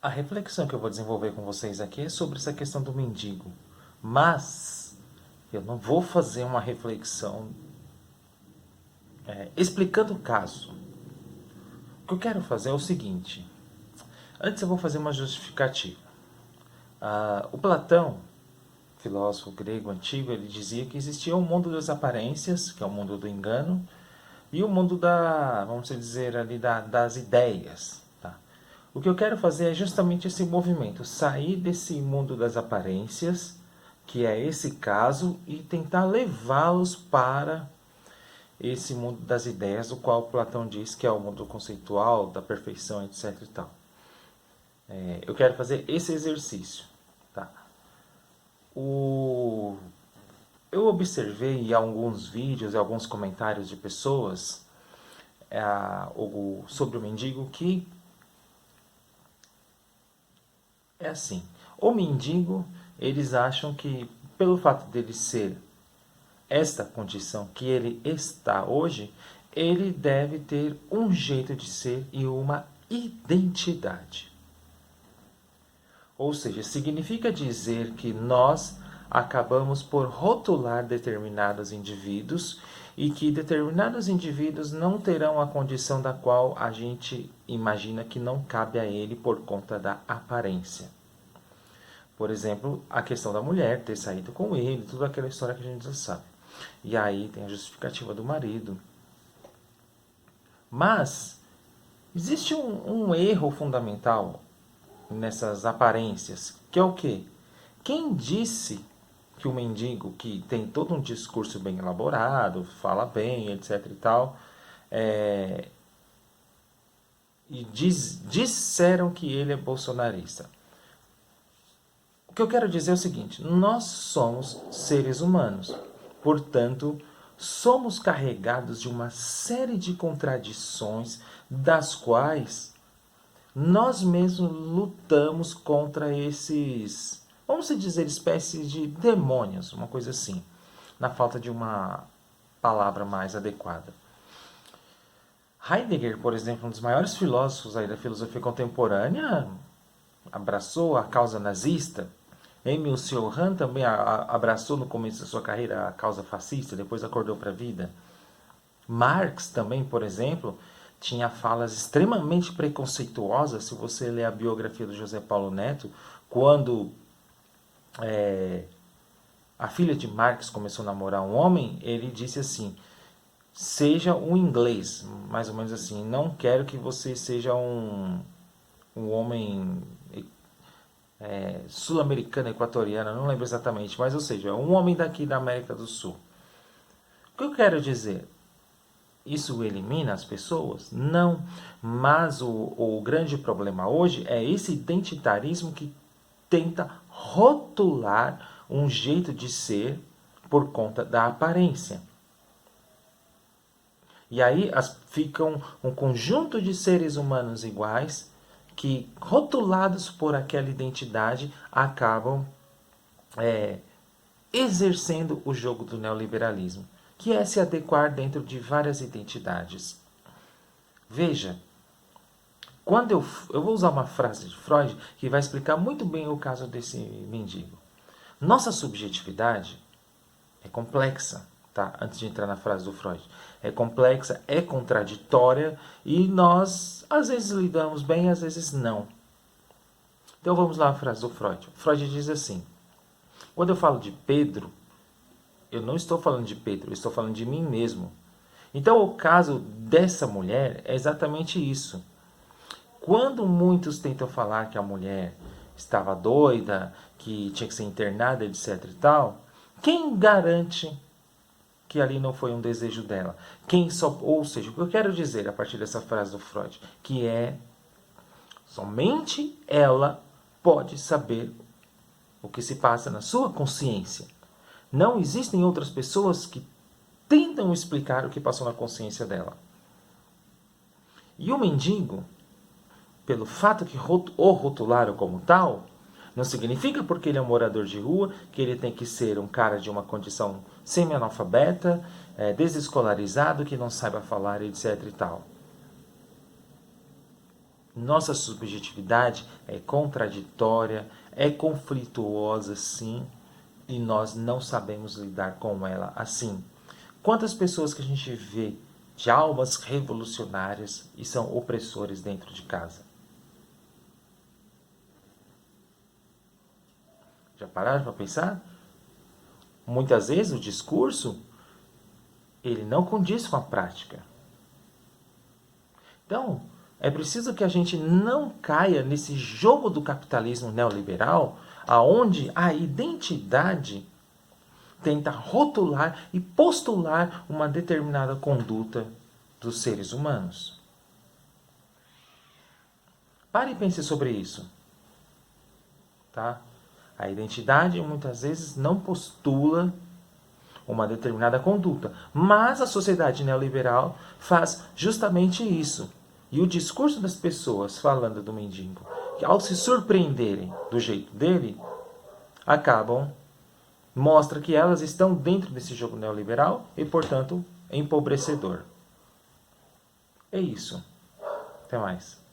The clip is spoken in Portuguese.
A reflexão que eu vou desenvolver com vocês aqui é sobre essa questão do mendigo. Mas eu não vou fazer uma reflexão explicando o caso. O que eu quero fazer é o seguinte. Antes eu vou fazer uma justificativa. O Platão, filósofo grego antigo, ele dizia que existia o mundo das aparências, que é o mundo do engano, e o mundo vamos dizer ali, das ideias. Tá? O que eu quero fazer é justamente esse movimento, sair desse mundo das aparências, que é esse caso, e tentar levá-los para esse mundo das ideias, o qual Platão diz que é o mundo conceitual, da perfeição, etc. e tal. Eu quero fazer esse exercício. Tá? Eu observei em alguns vídeos e alguns comentários de pessoas sobre o mendigo que é assim. O mendigo, eles acham que pelo fato dele ser esta condição que ele está hoje, ele deve ter um jeito de ser e uma identidade. Ou seja, significa dizer que nós acabamos por rotular determinados indivíduos e que determinados indivíduos não terão a condição da qual a gente imagina que não cabe a ele por conta da aparência. Por exemplo, a questão da mulher ter saído com ele, toda aquela história que a gente já sabe. E aí tem a justificativa do marido. Mas existe um erro fundamental nessas aparências, que é o quê? Quem disse que o mendigo, que tem todo um discurso bem elaborado, fala bem, etc e tal, disseram que ele é bolsonarista? O que eu quero dizer é o seguinte: nós somos seres humanos, portanto, somos carregados de uma série de contradições das quais nós mesmos lutamos contra esses, vamos dizer, espécies de demônios, uma coisa assim, na falta de uma palavra mais adequada. Heidegger, por exemplo, um dos maiores filósofos aí da filosofia contemporânea, abraçou a causa nazista. Emil Cioran também abraçou no começo da sua carreira a causa fascista, depois acordou para a vida. Marx também, por exemplo, tinha falas extremamente preconceituosas. Se você ler a biografia do José Paulo Neto, quando a filha de Marx começou a namorar um homem, ele disse assim: seja um inglês, mais ou menos assim, não quero que você seja um homem sul-americano, equatoriano, não lembro exatamente, mas ou seja, um homem daqui da América do Sul. O que eu quero dizer? Isso elimina as pessoas? Não. Mas o grande problema hoje é esse identitarismo que tenta rotular um jeito de ser por conta da aparência. E aí ficam um conjunto de seres humanos iguais que, rotulados por aquela identidade, acabam exercendo o jogo do neoliberalismo, que é se adequar dentro de várias identidades. Veja, quando eu vou usar uma frase de Freud que vai explicar muito bem o caso desse mendigo. Nossa subjetividade é complexa, tá? Antes de entrar na frase do Freud. É complexa, é contraditória e nós às vezes lidamos bem, às vezes não. Então vamos lá à frase do Freud. Freud diz assim: quando eu falo de Pedro, eu não estou falando de Pedro, eu estou falando de mim mesmo. Então o caso dessa mulher é exatamente isso. Quando muitos tentam falar que a mulher estava doida, que tinha que ser internada, etc e tal, quem garante que ali não foi um desejo dela? Ou seja, o que eu quero dizer a partir dessa frase do Freud, que somente ela pode saber o que se passa na sua consciência. Não existem outras pessoas que tentam explicar o que passou na consciência dela. E o mendigo, pelo fato que o rotularam como tal, não significa porque ele é um morador de rua que ele tem que ser um cara de uma condição semi-analfabeta, desescolarizado, que não saiba falar, etc e tal. Nossa subjetividade é contraditória, é conflituosa, sim, e nós não sabemos lidar com ela assim. Quantas pessoas que a gente vê de almas revolucionárias e são opressores dentro de casa? Já pararam para pensar? Muitas vezes o discurso ele não condiz com a prática. Então, é preciso que a gente não caia nesse jogo do capitalismo neoliberal, aonde a identidade tenta rotular e postular uma determinada conduta dos seres humanos. Pare e pense sobre isso. Tá? A identidade muitas vezes não postula uma determinada conduta, mas a sociedade neoliberal faz justamente isso. E o discurso das pessoas falando do mendigo, que ao se surpreenderem do jeito dele, acabam, mostra que elas estão dentro desse jogo neoliberal e, portanto, empobrecedor. É isso. Até mais.